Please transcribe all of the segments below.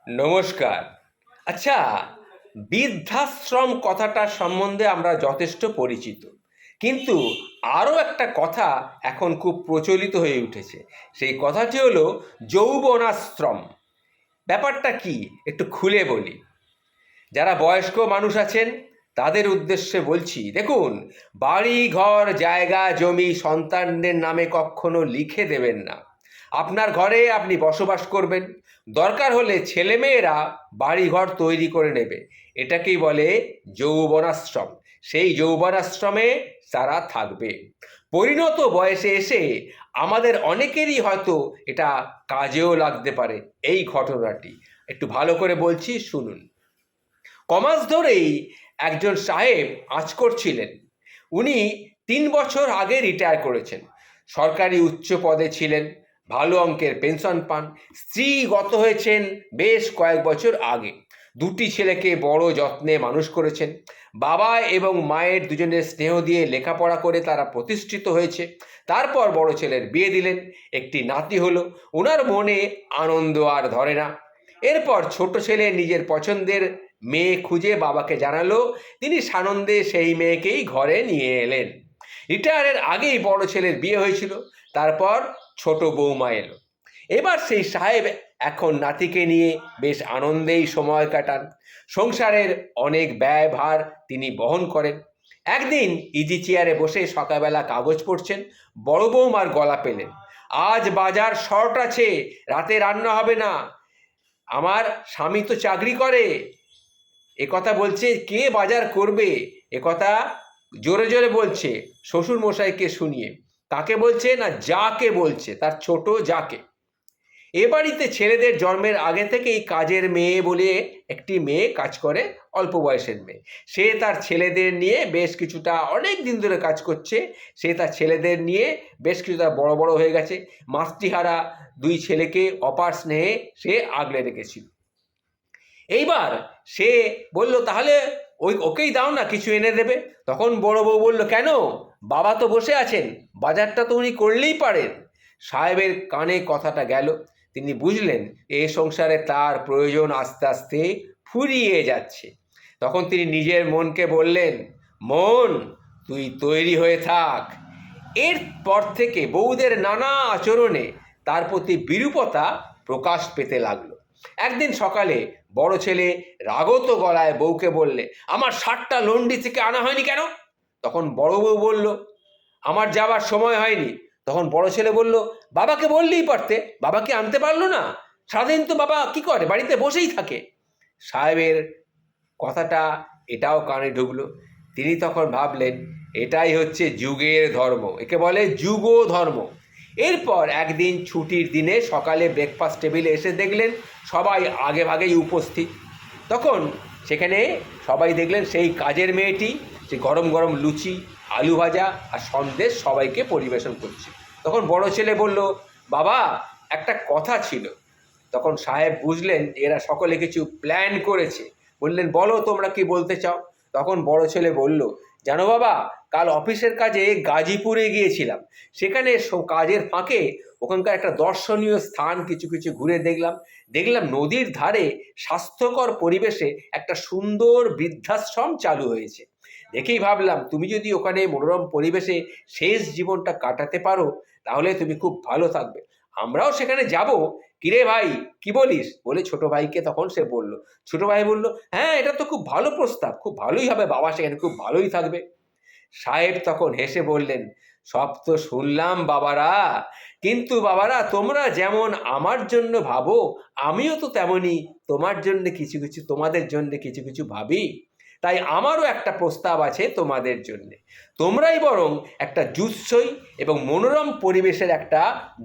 নমস্কার। আচ্ছা, বৃদ্ধাশ্রম কথাটা সম্বন্ধে আমরা যথেষ্ট পরিচিত। কিন্তু আরও একটা কথা এখন খুব প্রচলিত হয়ে উঠেছে। সেই কথাটি হলো যৌবনাশ্রম। ব্যাপারটা কি? একটু খুলে বলি। যারা বয়স্ক মানুষ আছেন তাদের উদ্দেশ্যে বলছি, দেখুন, বাড়ি ঘর জায়গা জমি সন্তানদের নামে কখনো লিখে দেবেন না। আপনার ঘরে আপনি বসবাস করবেন, দরকার হলে ছেলেমেয়েরা বাড়ি ঘর তৈরি করে নেবে। এটাকেই বলে যৌবনাশ্রম। সেই যৌবনাশ্রমে তারা থাকবে। পরিণত বয়সে এসে আমাদের অনেকেরই হয়তো এটা কাজেও লাগতে পারে। এই ঘটনাটি একটু ভালো করে বলছি, শুনুন। কমাস ধরেই একজন সাহেব আঁচ করছিলেন। উনি 3 বছর আগে রিটায়ার করেছেন। সরকারি উচ্চ পদে ছিলেন, ভালো অঙ্কের পেনশন পান। স্ত্রী গত হয়েছেন বেশ কয়েক বছর আগে। দুটি ছেলেকে বড় যত্নে মানুষ করেছেন। বাবা এবং মায়ের দুজনের স্নেহ দিয়ে লেখাপড়া করে তারা প্রতিষ্ঠিত হয়েছে। তারপর বড় ছেলের বিয়ে দিলেন, একটি নাতি হলো। ওনার মনে আনন্দ আর ধরে না। এরপর ছোট ছেলে নিজের পছন্দের মেয়ে খুঁজে বাবাকে জানালো। তিনি সানন্দে সেই মেয়েকেই ঘরে নিয়ে এলেন। রিটায়ারের আগেই বড় ছেলের বিয়ে হয়েছিল। তারপর ছোট বৌমা এলো। এবার সেই সাহেব এখন নাতিকে নিয়ে বেশ আনন্দেই সময় কাটান। সংসারের অনেক ব্যয়ভার তিনি বহন করেন। একদিন ইজি চেয়ারে বসে সকালবেলা কাগজ পড়ছেন, বড় বৌমার গলা পেলেন। আজ বাজার শর্ট আছে, রাতে রান্না হবে না। আমার স্বামী তো চাকরি করে। একথা বলছে, কে বাজার করবে? একথা জোরে জোরে বলছে শ্বশুর মশাইকে শুনিয়ে। কাকে বলছে? না, যাকে বলছে, তার ছোট যাকে। এ বাড়িতে ছেলেদের জন্মের আগে থেকেই কাজের মেয়ে বলে একটি মেয়ে কাজ করে, অল্প বয়সের মেয়ে। সে তার ছেলেদের নিয়ে বেশ কিছুটা, অনেক দিন ধরে কাজ করছে। সে তার ছেলেদের নিয়ে বেশ কিছুটা বড় বড় হয়ে গেছে। মাতৃহারা দুই ছেলেকে অপার স্নেহে সে আগলে রেখেছিল। এইবার সে বলল, তাহলে ওকেই দাও না, কিছু এনে দেবে। তখন বড় বউ বলল, কেন? বাবা তো বসে আছেন, বাজারটা তো উনি করলেই পারেন। সাহেবের কানে কথাটা গেল। তিনি বুঝলেন এ সংসারে তার প্রয়োজন আস্তে আস্তে ফুরিয়ে যাচ্ছে। তখন তিনি নিজের মনকে বললেন, মন, তুই তৈরি হয়ে থাক। এরপর থেকে বউদের নানা আচরণে তার প্রতি বিরূপতা প্রকাশ পেতে লাগলো। একদিন সকালে বড় ছেলে রাগত গলায় বউকে বললে, আমার শার্টটা লন্ডি থেকে আনা হয়নি কেন? তখন বড় বউ বলল, আমার যাবার সময় হয়নি। তখন বড় ছেলে বলল, বাবাকে বললেই পারতে, বাবা কি আনতে পারলো না? সারাদিন তো বাবা কি করে, বাড়িতে বসেই থাকে। সাহেবের কথাটা এটাও কানে ঢুকলো। তিনি তখন ভাবলেন, এটাই হচ্ছে যুগের ধর্ম, একে বলে যুগ ধর্ম। এরপর একদিন ছুটির দিনে সকালে ব্রেকফাস্ট টেবিলে এসে দেখলেন সবাই আগে ভাগেই উপস্থিত। তখন সেখানে সবাই দেখলেন সেই কাজের মেয়েটি, সে গরম গরম লুচি, আলু ভাজা আর সন্দেশ সবাইকে পরিবেশন করছে। তখন বড় ছেলে বলল, বাবা, একটা কথা ছিল। তখন সাহেব বুঝলেন এরা সকলে কিছু প্ল্যান করেছে। বললেন, বলো, তোমরা কি বলতে চাও? তখন বড় ছেলে বলল, জানো বাবা, কাল অফিসের কাজে গাজীপুরে গিয়েছিলাম। সেখানে কাজের ফাঁকে ওখানকার একটা দর্শনীয় স্থান কিছু কিছু ঘুরে দেখলাম। দেখলাম নদীর ধারে স্বাস্থ্যকর পরিবেশে একটা সুন্দর বৃদ্ধাশ্রম চালু হয়েছে। দেখেই ভাবলাম, তুমি যদি ওখানে মনোরম পরিবেশে শেষ জীবনটা কাটাতে পারো তাহলে তুমি খুব ভালো থাকবে। আমরাও সেখানে যাব। কিরে ভাই, কি বলিস? বলে ছোট ভাইকে তখন সে বলল। ছোট ভাই বলল, হ্যাঁ, এটা তো খুব ভালো প্রস্তাব, খুব ভালোই হবে, বাবা সেখানে খুব ভালোই থাকবে। সাহেব তখন হেসে বললেন, সব তো শুনলাম বাবারা, কিন্তু বাবারা তোমরা যেমন আমার জন্য ভাবো, আমিও তো তেমনই তোমাদের জন্য কিছু কিছু ভাবি। তাই আমারও একটা প্রস্তাব আছে তোমাদের জন্য। তোমরাই বরং একটা জুৎসই এবং মনোরম পরিবেশের একটা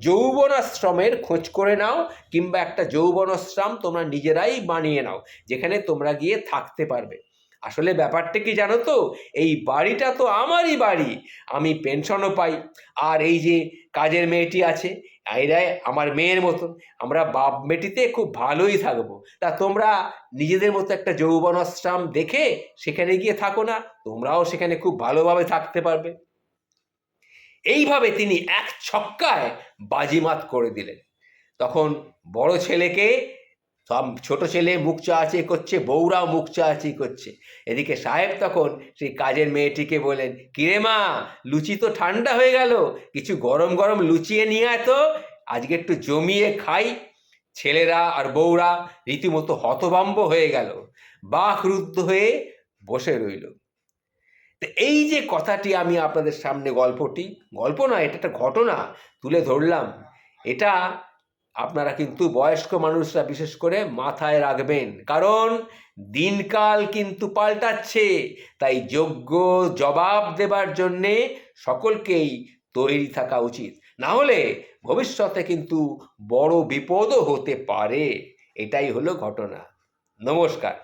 যৌবনাশ্রমের খোঁজ করে নাও, কিংবা একটা যৌবনাশ্রম তোমরা নিজেরাই বানিয়ে নাও, যেখানে তোমরা গিয়ে থাকতে পারবে। আসলে ব্যাপারটা কি জানো তো, এই বাড়িটা তো আমারই বাড়ি, আমি পেনশনও পাই। আর এই যে কাজের মেয়েটি আছে, এরাই আমার মেয়ের মতন। আমরা বাপ বেটিতে খুব ভালোই থাকবো। তা তোমরা নিজেদের মতো একটা যৌবনাশ্রম দেখে সেখানে গিয়ে থাকো না, তোমরাও সেখানে খুব ভালোভাবে থাকতে পারবে। এইভাবে তিনি এক ছক্কায় বাজিমাত করে দিলেন। তখন বড় ছেলেকে সব ছোট ছেলে মুখ চাচি করছে, বউরাও মুখ চাচি করছে। এদিকে সাহেব তখন সেই কাজের মেয়েটিকে বলেন, কিরে মা, লুচি তো ঠান্ডা হয়ে গেল, কিছু গরম গরম লুচিয়ে নিয়ে আয় তো, আজকে একটু জমিয়ে খাই। ছেলেরা আর বউরা রীতিমতো হতভম্ব হয়ে গেল, বাকরুদ্ধ হয়ে বসে রইল। তো এই যে কথাটি আমি আপনাদের সামনে গল্প না, এটা একটা ঘটনা তুলে ধরলাম, এটা আপনারা কিন্তু বয়স্ক মানুষরা বিশেষ করে মাথায় রাখবেন, কারণ দিনকাল কিন্তু পাল্টাচ্ছে। তাই যোগ্য জবাব দেবার জন্যে সকলকেই তৈরি থাকা উচিত, না হলে ভবিষ্যতে কিন্তু বড় বিপদও হতে পারে। এটাই হলো ঘটনা। নমস্কার।